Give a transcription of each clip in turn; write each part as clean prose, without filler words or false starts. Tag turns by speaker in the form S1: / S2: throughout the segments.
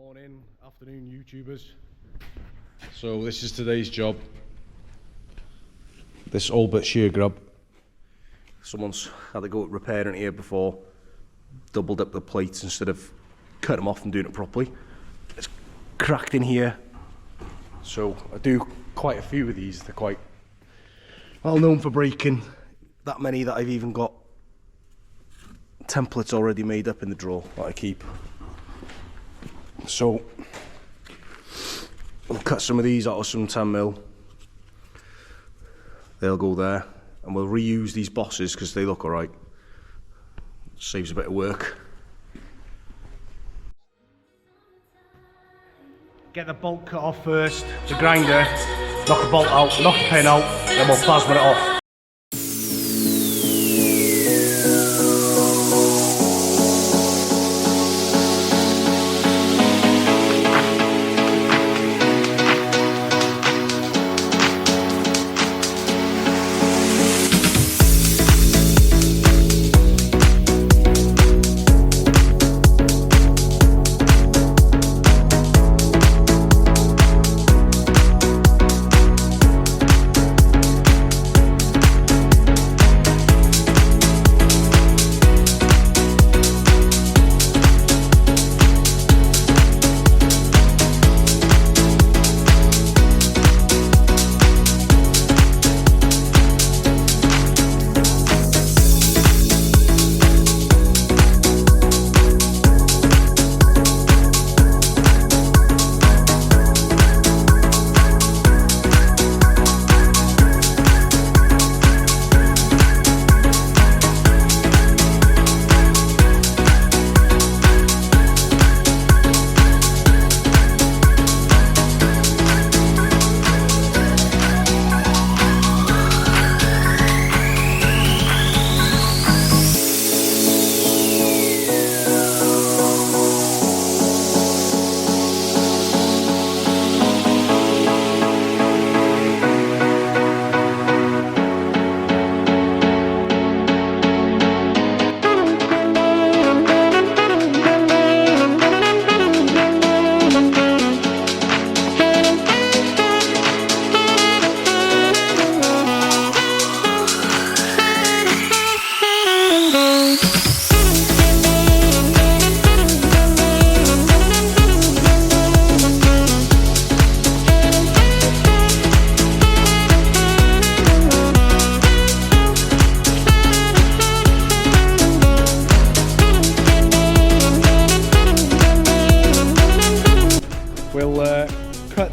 S1: Morning, afternoon, YouTubers. So this is today's job. This Albutt shear grub. Someone's had to go repairing it here before. Doubled up the plates instead of cutting them off and doing it properly. It's cracked in here. So I do quite a few of these. They're quite well known for breaking. That many that I've even got templates already made up in the drawer that I keep. So we'll cut some of these out of some 10mm. They'll go there, and we'll reuse these bosses because they look alright. Saves a bit of work. Get the bolt cut off first, the grinder, knock the bolt out, knock the pin out, then we'll plasma it off.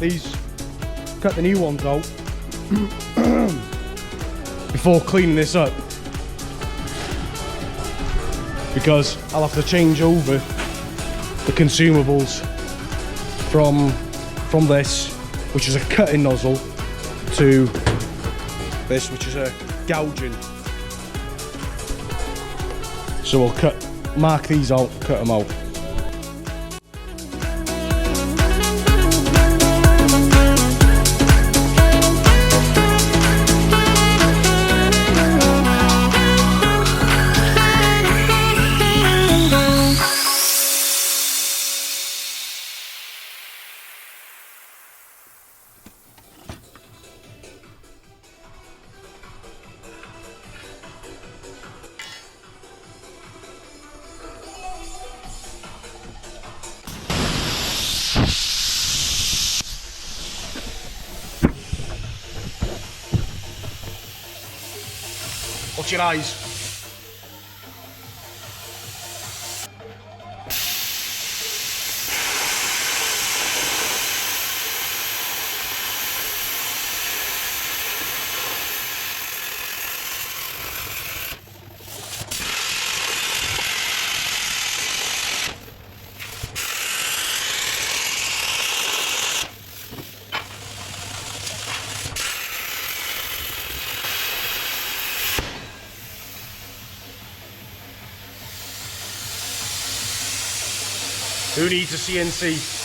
S1: We'll cut the new ones out before cleaning this up, because I'll have to change over the consumables from this, which is a cutting nozzle, to this, which is a gouging. So we'll mark these out, cut them out. Watch your eyes. Who needs a CNC?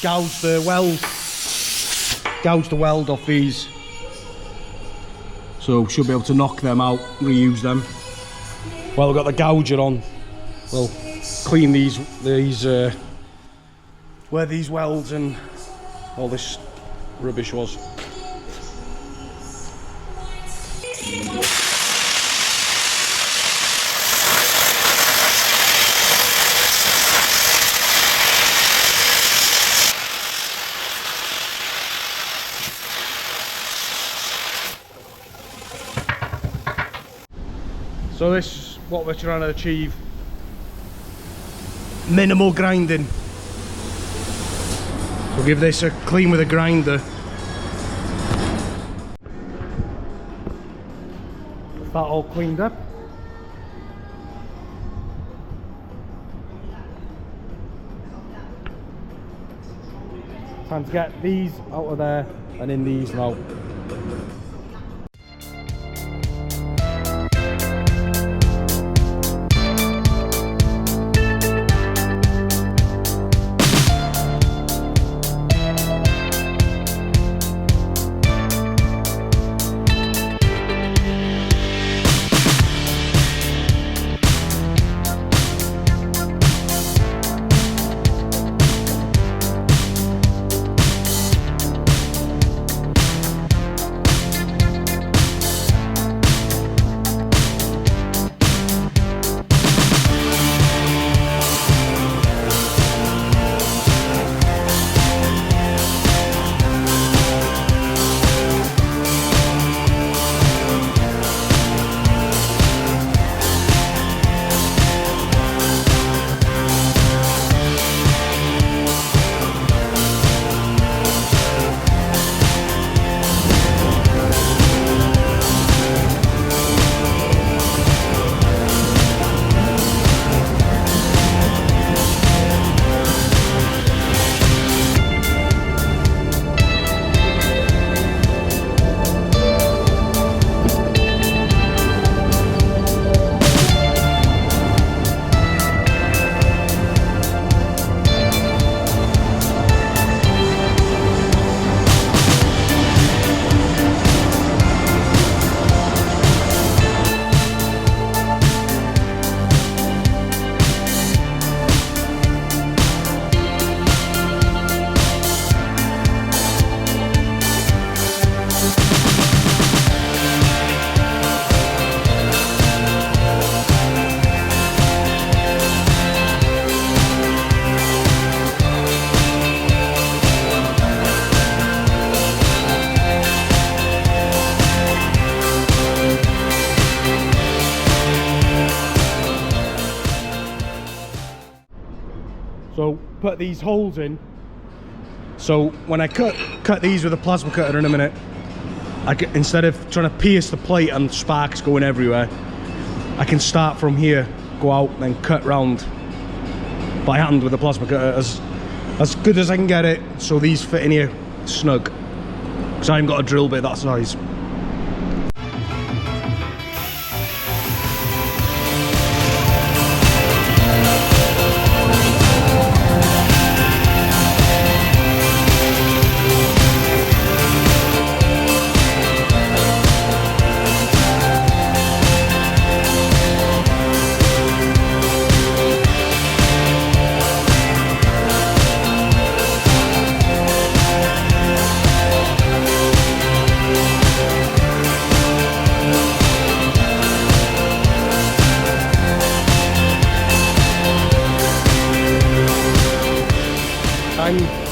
S1: gouge the weld off these. So should be able to knock them out, reuse them. While we've got the gouger on, we'll clean these where these welds and all this rubbish was. So this is what we're trying to achieve. Minimal grinding. We'll give this a clean with a grinder. With that all cleaned up. Time to get these out of there and in these now. So put these holes in. So when I cut these with a plasma cutter in a minute, instead of trying to pierce the plate and sparks going everywhere, I can start from here, go out, then cut round by hand with a plasma cutter as good as I can get it, so these fit in here snug. Because I haven't got a drill bit that size.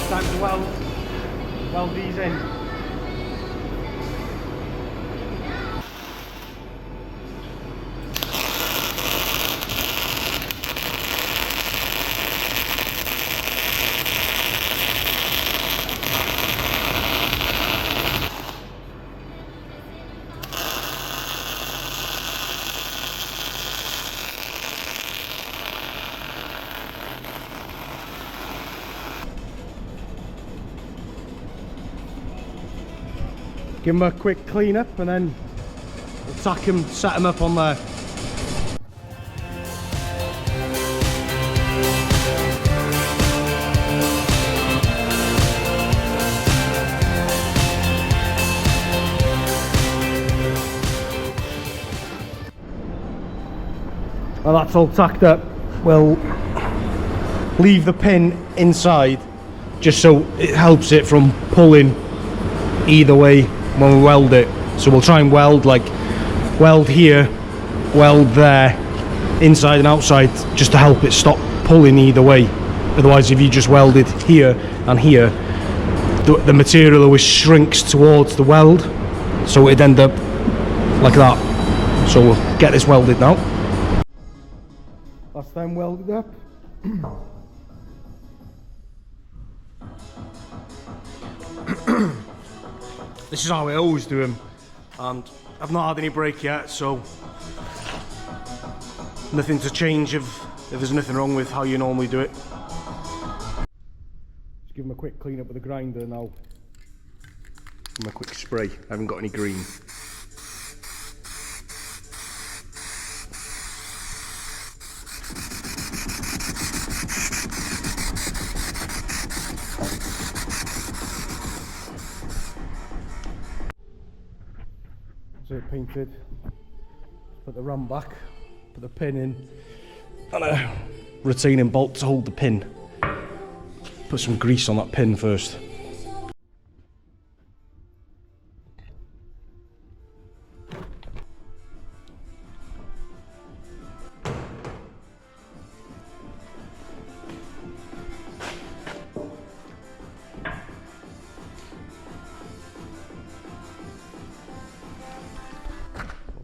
S1: Time to weld these in. Give them a quick clean up and then attack them, set them up on there. Now that's all tacked up, we'll leave the pin inside just so it helps it from pulling either way when we weld it. So we'll try and weld here, weld there, inside and outside, just to help it stop pulling either way. Otherwise, if you just welded here and here, the material always shrinks towards the weld, so it'd end up like that. So we'll get this welded now. Last time welded up. This is how I always do them, and I've not had any break yet, so nothing to change if there's nothing wrong with how you normally do it. Just give them a quick clean up with the grinder now. Give them a quick spray. I haven't got any green. So it painted, put the ram back, put the pin in, and a retaining bolt to hold the pin. Put some grease on that pin first.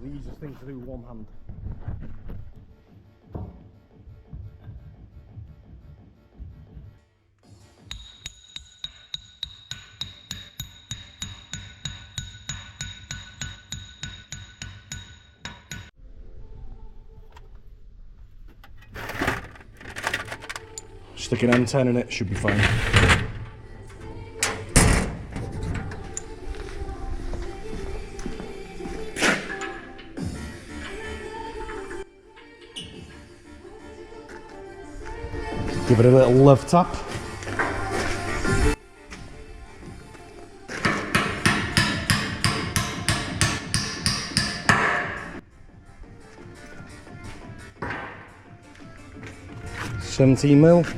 S1: The easiest thing to do with one hand. Stick an M10 in it, should be fine. Give it a little love tap. $17mm.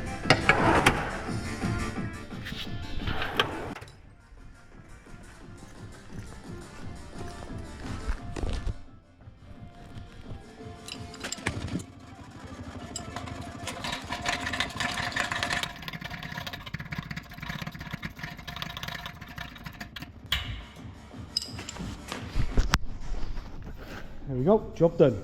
S1: There we go, job done.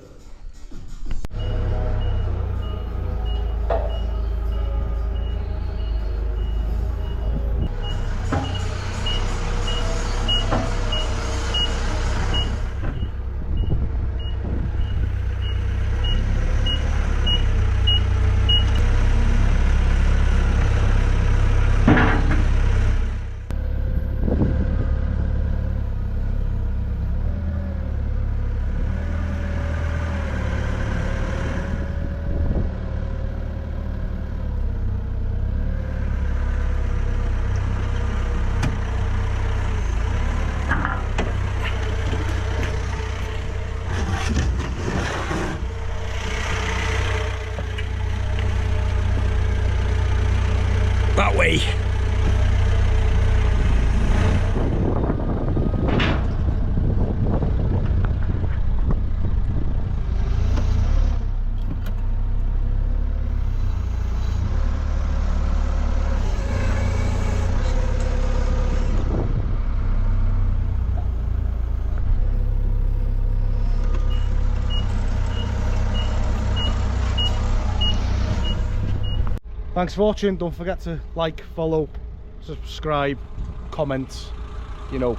S1: That way. Thanks for watching. Don't forget to like, follow, subscribe, comment, you know,